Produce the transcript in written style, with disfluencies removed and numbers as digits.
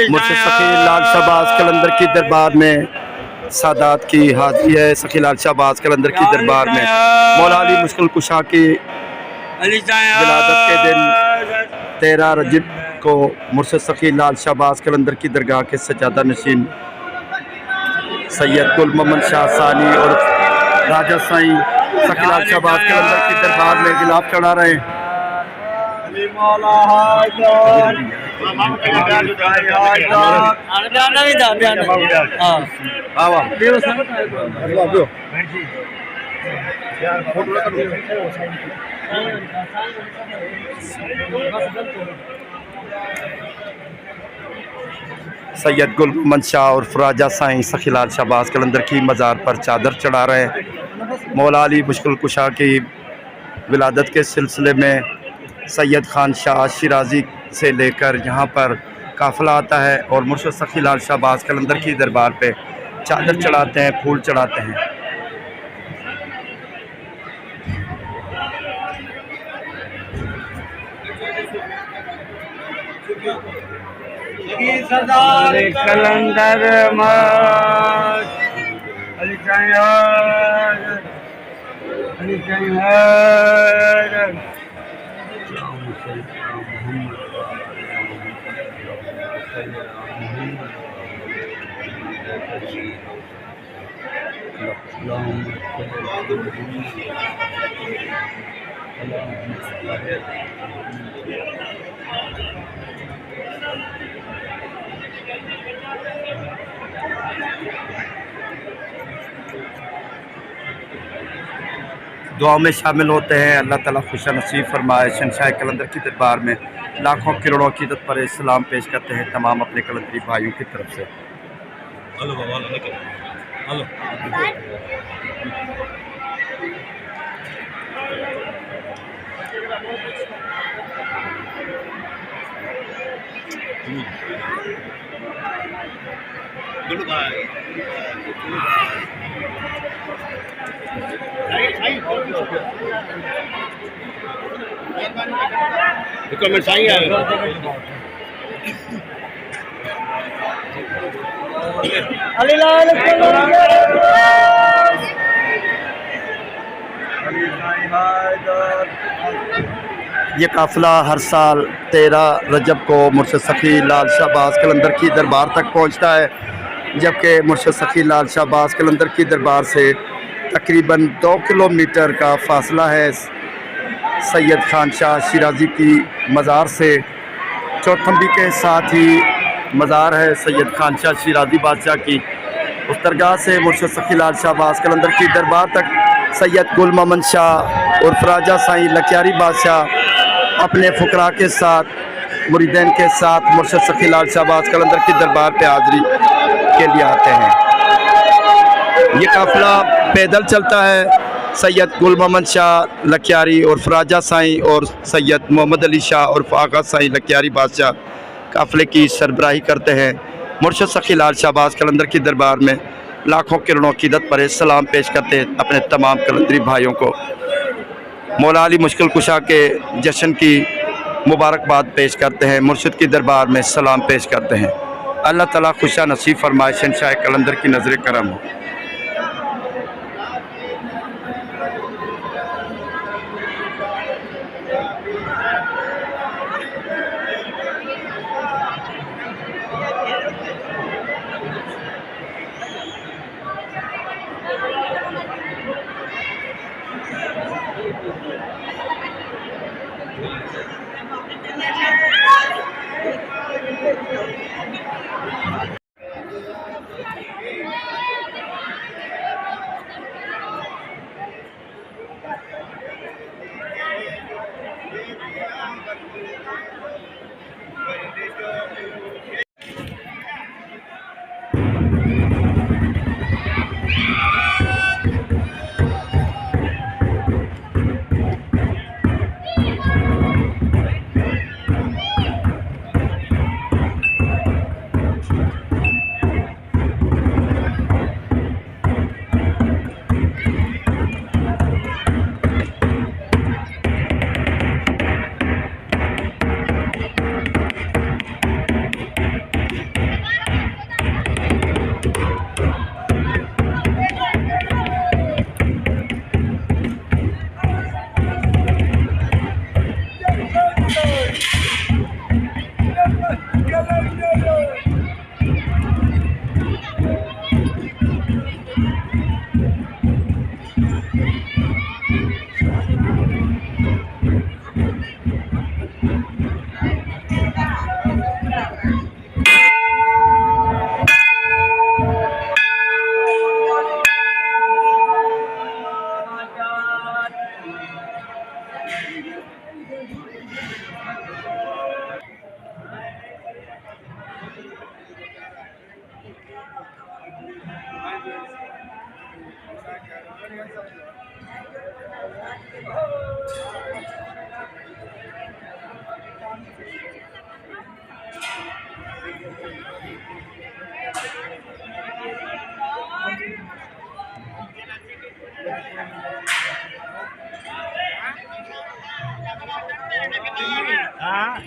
मुर्शिद सखी लाल शाहबाज कलंदर की दरबार में सादात की हाजिरी है। सखी लाल शाहबाज कलंदर की दरबार में मौला अली मुश्किल कुशा की विलादत के दिन 13 रजब को मुर्शिद सखी लाल शाहबाज कलंदर की दरगाह के सजादा नशीन सैयद गुल मोहम्मद शाह सानी और राजा साईं सखी लाल शाहबाज कलंदर की दरबार में गिलाफ चढ़ा रहे हैं। सैयद गुल मोहम्मद शाह और राजा साईं सखी लाल शाहबाज कलंदर की मज़ार पर चादर चढ़ा रहे हैं। मौला अली मुश्किल कुशा की विलादत के सिलसिले में सैयद खान शाह शिराजी से लेकर यहाँ पर काफ़िला आता है और मुर्शिद सखी लाल शाहबाज कलंदर की दरबार पे चादर चढ़ाते हैं, फूल चढ़ाते हैं। कलंदर दुआ में शामिल होते हैं। अल्लाह ताला खुशा नसीब फरमाए। शहंशाह कलंदर की दरबार में लाखों करोड़ों की इज्जत पर सलाम पेश करते हैं तमाम अपने कलंदरी भाइयों की तरफ से। ये काफ़िला हर साल 13 रजब को मुर्शिद सखी लाल शाहबाज कलंदर की दरबार तक पहुंचता है, जबकि मुर्शिद सखी लाल शाहबाज कलंदर की दरबार से तकरीबन 2 किलोमीटर का फासला है सैयद खान शाह शिराजी की मज़ार से। चौथंबी के साथ ही मज़ार है सैयद खान शाह शिराजी बादशाह की। उस दरगाह से मुर्शिद सखी लाल शाहबाज कलंदर की दरबार तक सैयद गुल मोहम्मद शाह और राजा साईं लखियारी बादशाह अपने फुकरा के साथ मुरीदैन के साथ मुर्शिद सखी लाल शाहबाज कलंदर की दरबार पे हाज़िरी के लिए आते हैं। ये काफ़िला पैदल चलता है। सैयद गुल मोहम्मद शाह लखियारी और राजा साईं और सैयद मोहम्मद अली शाह और आगा साईं लखियारी बादशाह काफ़िले की सरबराही करते हैं। मुर्शिद सखी लाल शाहबाज कलंदर की दरबार में लाखों किरणों की इज़्ज़त पर सलाम पेश करते हैं अपने तमाम कलंदरी भाइयों को। मौला अली मुश्किल कुशा के जश्न की मुबारकबाद पेश करते हैं, मुर्शिद की दरबार में सलाम पेश करते हैं। अल्लाह ताला खुशा नसीब फरमाए, शहंशाह कलंदर की नज़र करम हो। हाँ